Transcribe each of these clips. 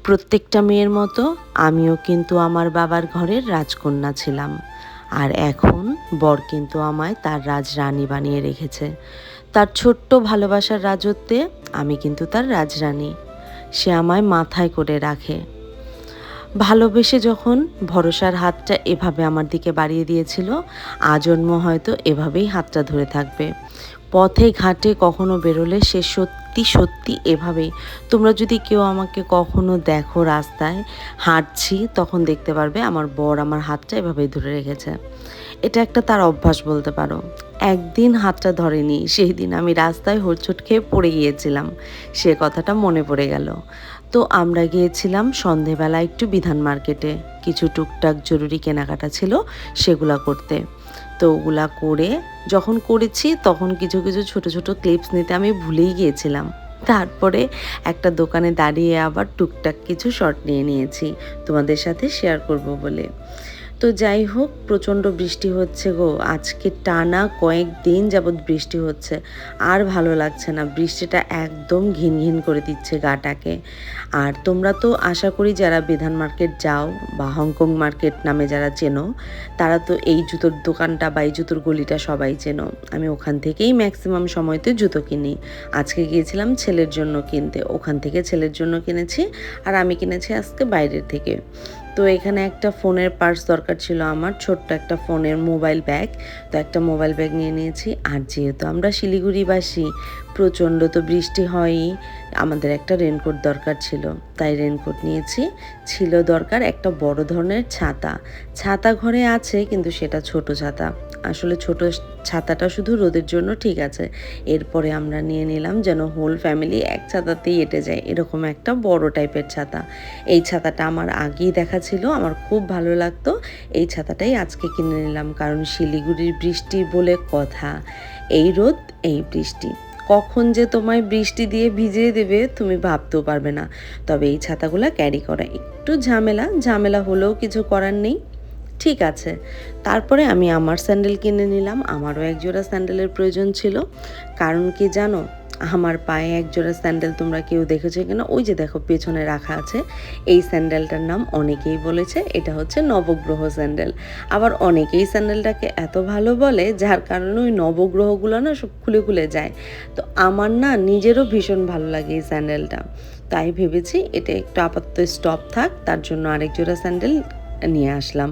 প্রত্যেকটা মেয়ের মতো আমিও কিন্তু আমার বাবার ঘরের রাজকন্যা ছিলাম। আর এখন বর কিন্তু আমায় তার রাজরানী বানিয়ে রেখেছে। তার ছোট্ট ভালোবাসার রাজত্বে আমি কিন্তু তার রাজরানী। সে আমায় মাথায় করে রাখে। ভালোবেসে যখন ভরসার হাতটা এভাবে আমার দিকে বাড়িয়ে দিয়েছিল, আজন্ম হয়তো এভাবেই হাতটা ধরে থাকবে। পথে ঘাটে কখনো বেরোলে সে সত্যি সত্যি এভাবেই, তোমরা যদি কেউ আমাকে কখনো দেখো রাস্তায় হাঁটছি, তখন দেখতে পারবে আমার বর আমার হাতটা এভাবেই ধরে রেখেছে। এটা একটা তার অভ্যাস বলতে পারো। একদিন হাতটা ধরেনি, সেই দিন আমি রাস্তায় হোঁচট খেয়ে পড়ে গিয়েছিলাম। সে কথাটা মনে পড়ে গেল। তো আমরা গিয়েছিলাম সন্ধেবেলা একটু বিধান মার্কেটে, কিছু টুকটাক জরুরি কেনাকাটা ছিল সেগুলা করতে। তো ওগুলা করে যখন করেছি তখন কিছু কিছু ছোট ছোট ক্লিপস নিতে আমি ভুলেই গিয়েছিলাম। তারপরে একটা দোকানে দাঁড়িয়ে আবার টুকটাক কিছু শর্ট নিয়ে নিয়েছি তোমাদের সাথে শেয়ার করব বলে। তো যাই হোক, প্রচণ্ড বৃষ্টি হচ্ছে গো, আজকে টানা কয়েকদিন যাবৎ বৃষ্টি হচ্ছে। আর ভালো লাগছে না, বৃষ্টিটা একদম ঘিন ঘিন করে দিচ্ছে গাটাকে। আর তোমরা তো আশা করি যারা বিধান মার্কেট যাও বা হংকং মার্কেট নামে যারা চেনো, তারা তো এই জুতোর দোকানটা বা এই জুতোর গলিটা সবাই চেনো। আমি ওখান থেকেই ম্যাক্সিমাম সময়তে জুতো কিনি। আজকে গিয়েছিলাম ছেলের জন্য কিনতে, ওখান থেকে ছেলের জন্য কিনেছি। আর আমি কিনেছি আজকে বাইরের থেকে। তো এখানে একটা ফোনের পার্স দরকার ছিল আমার, ছোট্ট একটা ফোনের মোবাইল ব্যাগ। তো একটা মোবাইল ব্যাগ নিয়ে নিয়েছি। আর যেহেতু আমরা শিলিগুড়িবাসী, প্রচণ্ড তো বৃষ্টি হয়ই, আমাদের একটা রেনকোট দরকার ছিল, তাই রেনকোট নিয়েছি। ছিল দরকার একটা বড় ধরনের ছাতা। ছাতা ঘরে আছে কিন্তু সেটা ছোট ছাতা। আসলে ছোট ছাতাটা শুধু রোদের জন্য ঠিক আছে। এরপরে আমরা নিয়ে নিলাম যেন হোল ফ্যামিলি এক ছাতাতেই এঁটে যায়, এরকম একটা বড় টাইপের ছাতা। এই ছাতাটা আমার আগেই দেখা ছিল, আমার খুব ভালো লাগতো। এই ছাতাটাই আজকে কিনে নিলাম, কারণ শিলিগুড়ির বৃষ্টি বলে কথা, এই রোদ এই বৃষ্টি, কখন যে তোমায় বৃষ্টি দিয়ে ভিজিয়ে দেবে তুমি ভাবতেও পারবে না। তবে এই ছাতাগুলো ক্যারি করা একটু ঝামেলা হলেও কিছু করার নেই। ঠিক আছে, তারপরে আমি আমার স্যান্ডেল কিনে নিলাম। আমারও একজোড়া স্যান্ডেলের প্রয়োজন ছিল। কারণ কি জানো, আমার পায়ে একজোড়া স্যান্ডেল তোমরা কেউ দেখেছো কিনা, ওই যে দেখো পেছনে রাখা আছে, এই স্যান্ডেলটার নাম অনেকেই বলেছে এটা হচ্ছে নবগ্রহ স্যান্ডেল। আবার অনেকেই স্যান্ডেলটাকে এত ভালো বলে যার কারণে ওই নবগ্রহগুলো না সব খুলে খুলে যায়। তো আমার না নিজেরও ভীষণ ভালো লাগে এই স্যান্ডেলটা, তাই ভেবেছি এটা একটু আপাতত স্টপ থাক, তার জন্য আরেক জোড়া স্যান্ডেল নিয়ে আসলাম।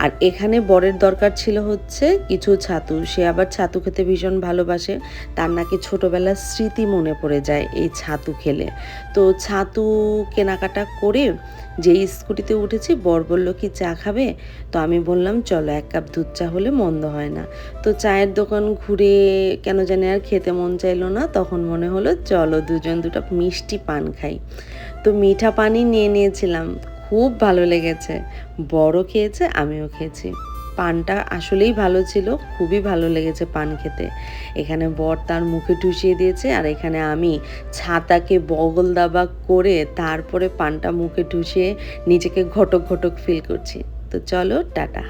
আর এখানে বরের দরকার ছিল হচ্ছে কিছু ছাতু। সে আবার ছাতু খেতে ভীষণ ভালোবাসে, তার নাকি ছোটোবেলার স্মৃতি মনে পড়ে যায় এই ছাতু খেলে। তো ছাতু কেনাকাটা করে যেই স্কুটিতে উঠেছি, বর বলল কি চা খাবে, তো আমি বললাম চলো 1 কাপ দুধ চা হলে মন্দ হয় না। তো চায়ের দোকান ঘুরে কেন জানি আর খেতে মন চাইলো না, তখন মনে হলো চলো দুজন দুটো মিষ্টি পান খাই। তো মিঠা পানই নিয়ে নিয়েছিলাম, খুব ভালো লেগেছে। বড় খেয়েছে, আমিও খেয়েছি। পানটা আসলেই ভালো ছিল, খুবই ভালো লেগেছে পান খেতে। এখানে বর তার মুখে ঠুসিয়ে দিয়েছে, আর এখানে আমি ছাতাকে বগল দাবা করে তারপরে পানটা মুখে ঠুসিয়ে নিজেকে ঘটক ঘটক ফিল করছি। তো চলো টাটা।